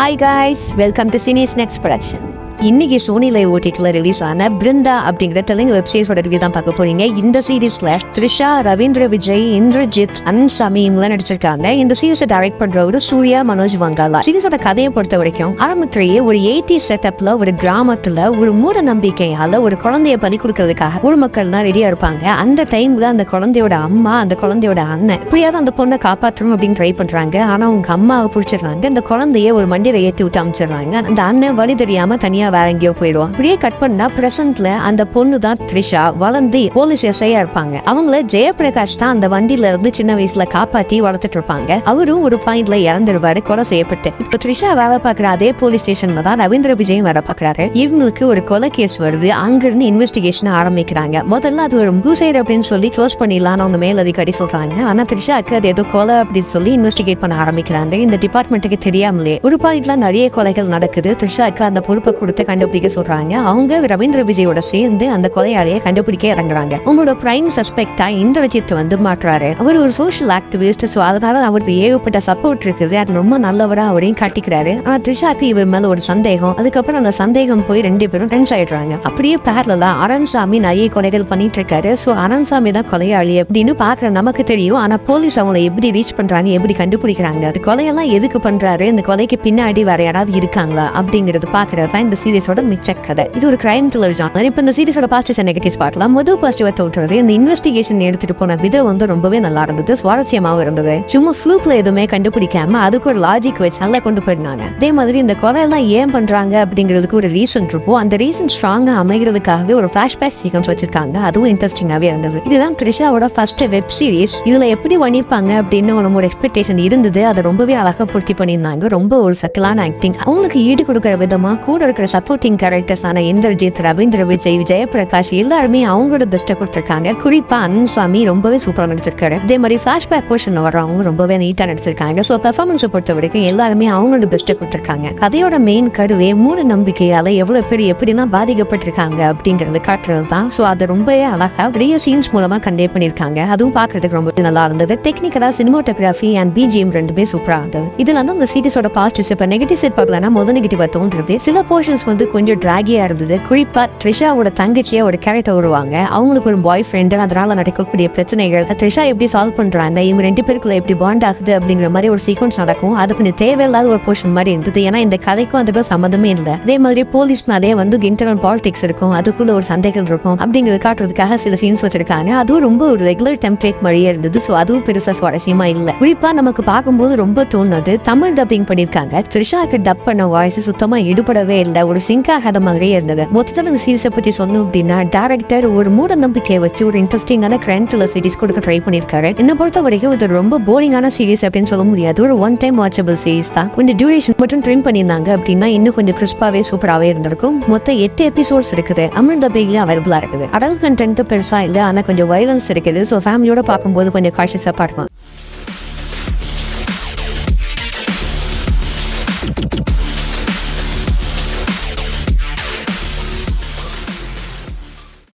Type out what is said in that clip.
Hi guys, welcome to Cine's Next Production. இன்னைக்கு Sony live ஓடிடில release ஆன பிருந்தா அப்படிங்கிற Telugu வெப்சீரிஸோட review தான் பார்க்க போறீங்க. இந்த சீரீஸ்ல த்ரிஷா, ரவீந்திர விஜய், இந்திரஜித், அன்சாமி இவங்க நடிச்சிருக்காங்க. இந்த சீரீஸை டைரக்ட் பண்றவரு சூர்யா மனோஜ் வங்காலா. சீரீஸோட கதையை பொறுத்த வரைக்கும் ஆரம்பத்திலேயே ஒரு 80s செட்டப்ல ஒரு கிராமத்துல ஒரு மூட நம்பிக்கையால ஒரு குழந்தைய பலி கொடுக்கறதுக்காக ஊர் மக்கள்லாம் ரெடியா இருப்பாங்க. அந்த டைம்ல அந்த குழந்தையோட அம்மா, அந்த குழந்தையோட அண்ணன் எப்படியாவது அந்த பொண்ணை காப்பாற்றணும் அப்படின்னு ட்ரை பண்றாங்க. ஆனா அவங்க அம்மாவை பிடிச்சிடுறாங்க. இந்த குழந்தைய ஒரு மண்டியில ஏற்றி விட்டு அமைச்சிடுறாங்க. அந்த அண்ணன் வழி தெரியாம தனியா வேற எங்கேயோ போயிடுவான். அப்படியே கட் பண்ணா பிரசன்ட்ல அந்த பொண்ணு தான் த்ரிஷா வளர்ந்து போலீஸ் எஸ்ஐயா இருப்பாங்க. அவங்கள ஜெயபிரகாஷ் தான் அந்த வண்டியில இருந்து சின்ன வயசுல காப்பாத்தி வளர்த்துட்டு இருப்பாங்க. அவரும் ஒரு பாயிண்ட்ல இறந்துருவாரு கொலை செய்யப்பட்டு. இப்ப த்ரிஷா வேலை பாக்குற அதே போலீஸ் ஸ்டேஷன்ல தான் ரவீந்திர விஜயும் வேலை பாக்குறாரு. இவங்களுக்கு ஒரு கொலை கேஸ் வருது. அங்கிருந்து இன்வெஸ்டிகேஷன் ஆரம்பிக்கிறாங்க. முதல்ல அது ஒரு சூசைட் அப்படின்னு சொல்லி க்ளோஸ் பண்ணிடலாம்னு அவங்க மேலதிகாரி சொல்றாங்க. ஆனா த்ரிஷாக்கு அது ஏதோ கொலை அப்படின்னு சொல்லி இன்வெஸ்டிகேட் பண்ண ஆரம்பிக்கிறாங்க. இந்த டிபார்ட்மெண்ட்டுக்கு தெரியாமலே ஒரு பாயிண்ட்ல நிறைய கொலைகள் நடக்குது. த்ரிஷாக்கு அந்த பொறுப்பை கொடுத்து கண்டுபிடிக்க சொல்றாங்க. அவங்க ரவீந்திர விஜயோட சேர்ந்து அந்த கொலையாளியை கண்டுபிடிக்க இறங்குறாங்க. உங்களோட பிரைம் சஸ்பெக்டா இந்திரஜித் வந்து மாற்றாரு. அவர் ஒரு சோஷியல் ஆக்டிவிஸ்ட். சோ அதனால அவருக்கு ஏகப்பட்ட சப்போர்ட் இருக்குது. அது ரொம்ப நல்லவரா அவரையும் காட்டிக்கிறாரு. ஆனா த்ரிஷாக்கு இவர் மேல ஒரு சந்தேகம். அதுக்கப்புறம் அந்த சந்தேகம் போய் 2 பேரும் ஃப்ரெண்ட்ஸ் ஆயிடுறாங்க. அப்படியே பேரலா அரண்சாமி நிறைய கொலைகள் பண்ணிட்டு இருக்காரு. சோ அரண்சாமி தான் கொலையாளி அப்படின்னு பாக்குற நமக்கு தெரியும். ஆனா போலீஸ் அவங்களை எப்படி ரீச் பண்றாங்க, எப்படி கண்டுபிடிக்கிறாங்க, அது கொலையெல்லாம் எதுக்கு பண்றாரு, இந்த கொலைக்கு பின்னாடி வேற யாராவது இருக்காங்களா அப்படிங்கறது பாக்குறப்ப இந்த சீரிஸோட மிச்ச கதை. இது ஒரு கிரைம் த்ரில்லர் ஜானர். இப்ப இந்த சீரிஸோட பாசிட்டிவ்ஸ் அண்ட் நெகட்டிவ்ஸ் பார்க்கலாம். முதல் பாசிட்டிவா தோன்றது இந்த இன்வெஸ்டிகேஷன் எடுத்துட்டு போன விதம் வந்து ரொம்பவே நல்லா இருந்தது, சுவாரஸ்யமாவும் இருந்தது. சும்மா ஃப்ளூக்ல எதுவுமே கண்டுபிடிக்காம அதுக்கு ஒரு லாஜிக் வச்சு நல்லா கொண்டு போயிருந்தாங்க. அதே மாதிரி இந்த கொலை எல்லாம் ஏன் பண்றாங்க அப்படிங்கிறதுக்கு ஒரு ரீசன் இருக்கும். அந்த ரீசன் ஸ்ட்ராங்கா அமைகிறதுக்காகவே ஒரு பிளாஷ்பேக் சீக்வன்ஸ் வச்சிருக்காங்க. அதுவும் இன்ட்ரெஸ்டிங்காவே இருந்தது. இதுதான் த்ரிஷாவோட ஃபர்ஸ்ட் வெப் சீரிஸ். இதுல எப்படி வணிப்பாங்க அப்படின்னு ஒரு எக்ஸ்பெக்டேஷன் இருந்தது. அதை ரொம்பவே அழகா பூர்த்தி பண்ணியிருந்தாங்க. ரொம்ப ஒரு சக்கலான ஆக்டிங். அவங்களுக்கு ஈடு கொடுக்கிற விதமா கூட இருக்கிற சப்போர்ட்டிங் கேரக்டர்ஸான இந்திரஜித், ரவீந்திர விஜய், ஜெயபிரகாஷ் எல்லாருமே அவங்களோட பெஸ்ட்டை கொடுத்திருக்காங்க. குறிப்பா அன்சாமி ரொம்பவே சூப்பரா நடிச்சிருக்காரு. அதே மாதிரி பிளாஷ்பேக் போர்ஷன்ல வர்றவங்க ரொம்பவே நீட்டா நடிச்சிருக்காங்க. சோ பெர்ஃபார்மன்ஸை பொறுத்த வரைக்கும் எல்லாருமே அவங்களோட பெஸ்ட்டை கொடுத்திருக்காங்க. கதையோட மெயின் கருவே மூட நம்பிக்கையால எவ்வளவு பேர் எப்படிலாம் பாதிக்கப்பட்டிருக்காங்க அப்படிங்கறது காட்டுறது தான். சோ அதை ரொம்பவே அழகா நிறைய சீன்ஸ் மூலமா கன்வே பண்ணிருக்காங்க. அதுவும் பாக்குறதுக்கு ரொம்ப நல்லா இருந்தது. டெக்னிக்கலா சினிமாட்டோகிராஃபி அண்ட் பிஜிஎம் ரெண்டுமே சூப்பரா இருந்தது. இதுல வந்து அந்த சீரிஸோட பாசிட்டிவ்ஸ் இப்ப நெகட்டிவ் சைட் பார்க்கலன்னா முதல் நெகட்டிவா தோன்றது சில போர்ஷன்ஸ் வந்து கொஞ்சம் டிராகியா இருந்தது. குறிப்பா த்ரிஷாவோட தங்கச்சியா ஒரு கேரக்டர் வருவாங்க. அவங்களுக்கு ஒரு பாய் ஃப்ரெண்ட், அதனால நடக்கக்கூடிய பிரச்சனைகள் த்ரிஷா எப்படி சால்வ் பண்றாங்க, இவங்க 2 பேருக்குள்ள எப்படி பாண்ட் ஆகுது அப்படிங்கிற மாதிரி ஒரு சீக்வன்ஸ் நடக்கும். அது கொஞ்சம் தேவையில்லாத ஒரு போர்ஷன் மாதிரி இருந்தது. ஏன்னா இந்த கதைக்கும் அதுக்கும் சம்மந்தமே இல்லை. அதே மாதிரி போலீஸ்னாலே வந்து இன்டர்னல் பாலிடிக்ஸ் இருக்கும், அதுக்குள்ள ஒரு சந்தைகள் இருக்கும் அப்படிங்கிறது காட்டுறதுக்காக சில சீன்ஸ் வச்சிருக்காங்க. அதுவும் ரொம்ப ஒரு ரெகுலர் டெம்ப்ளேட் மாதிரியே இருந்தது. ஸோ அதுவும் பெருசா சுவாரஸ்யமா இல்லை. குறிப்பா நமக்கு பார்க்கும்போது ரொம்ப தோணுது தமிழ் டப்பிங் பண்ணிருக்காங்க. த்ரிஷாக்கு டப் பண்ண வாய்ஸ் சுத்தமா ஈடுபடவே இல்லை, ஒரு சிங்க் ஆகாத மாதிரியே இருந்தது. மொத்தத்தில் இந்த சீரிஸை பத்தி சொல்லணும் அப்படின்னா டைரக்டர் ஒரு மூட நம்பிக்கையை வச்சு ஒரு இன்ட்ரெஸ்டிங்கான கிரைம் த்ரில்லர் சீரிஸ் கொடுக்க ட்ரை பண்ணிருக்காரு. என்ன பொறுத்த வரைக்கும் இது ரொம்ப போரிங்கான சீரிஸ் அப்படின்னு சொல்ல முடியாது. ஒரு ஒன் டைம் வாட்சபிள் சீரிஸ் தான். இந்த டியூரேஷன் மட்டும் ட்ரிம் பண்ணியிருந்தாங்க அப்படின்னா இன்னும் கொஞ்சம் கிறிஸ்பாவே சூப்பராகவே இருந்திருக்கும். மொத்தம் 8 எபிசோட்ஸ் இருக்குது. தமிழ் டப்பிங்ல அவைலபிளா இருக்குது. அடல்ட் கண்டென்ட் பெருசா இல்லை, ஆனா கொஞ்சம் வயலன்ஸ் இருக்குது. ஸோ ஃபேமிலியோட பார்க்கும்போது கொஞ்சம் காஷியஸா பார்க்கலாம்.